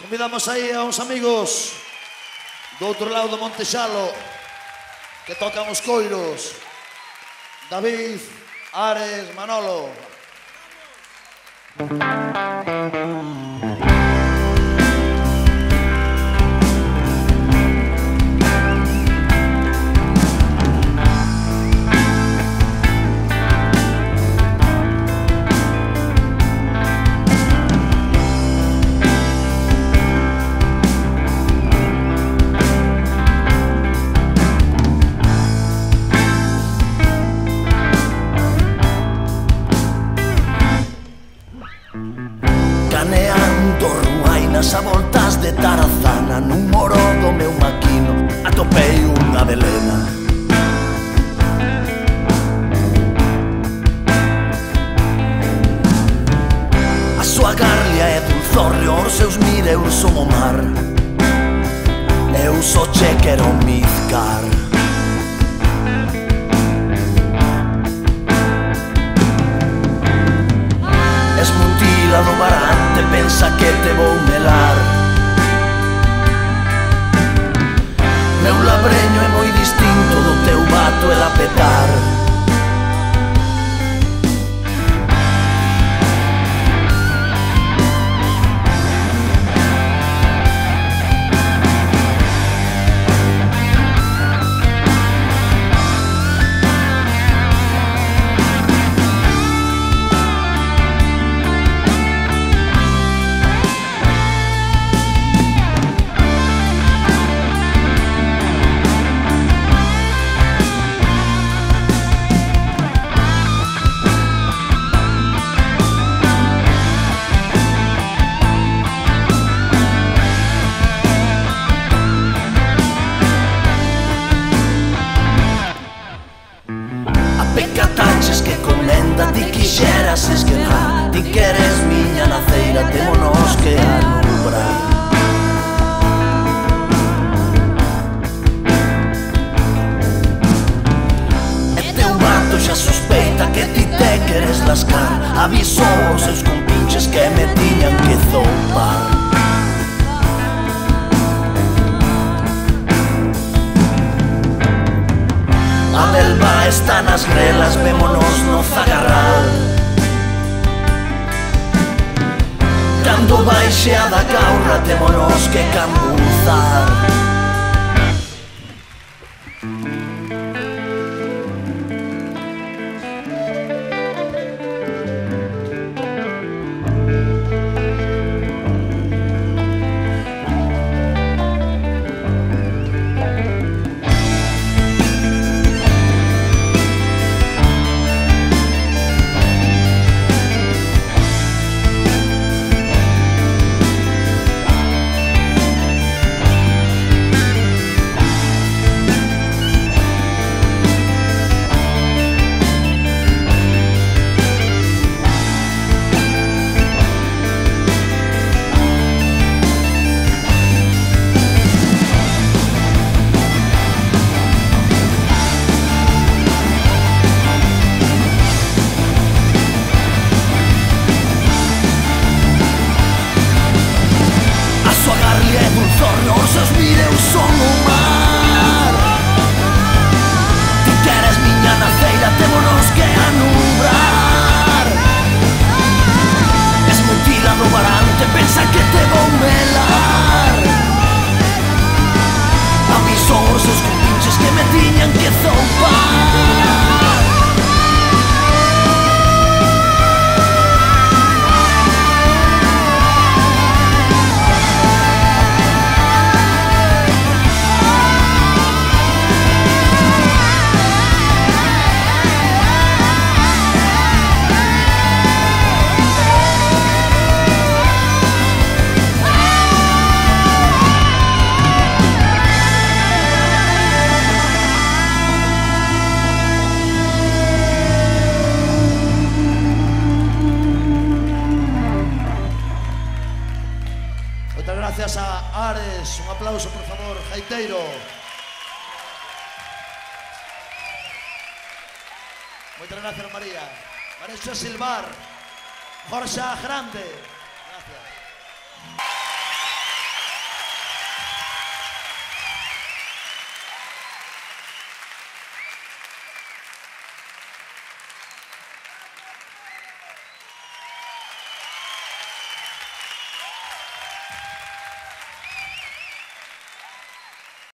Convidamos aí a uns amigos do outro lado do Monte Xalo que tocan os coiros. David, Ares, Manolo. Caneando ruainas a voltas de Tarazana, nun moro do meu maquino atopei unha belena. A súa garlia é dulzorrio, os seus mireus son o mar. Eu só che quero mizcar. Esmutila do barante, pensa que te vou melar. Meu labreño é moi distinto do teu vato e lapetar. Pecataches que comenda, ti quixeras esquenar. Ti que eres miña naceira, témonos que alumbrar. E teu vato xa sospeita que ti te queres lascar. Avisou aos seus compinches que me tiñan que zoupar. A belva está nas grelas, vémonos no zagarral. Cando baixe a da caurra, témonos que cambuzar. Os seus mireus son o mar. Ti que eres miña naceira, témonos que alumbrar. Esmutila do barante, pensa que te vou melar. Avisou os seus compinches que me tiñan que zoupar. Gracias a Ares, un aplauso por favor, Jaiteiro. Moitas gracias, María. María Silvar, Jorge Grande. Gracias.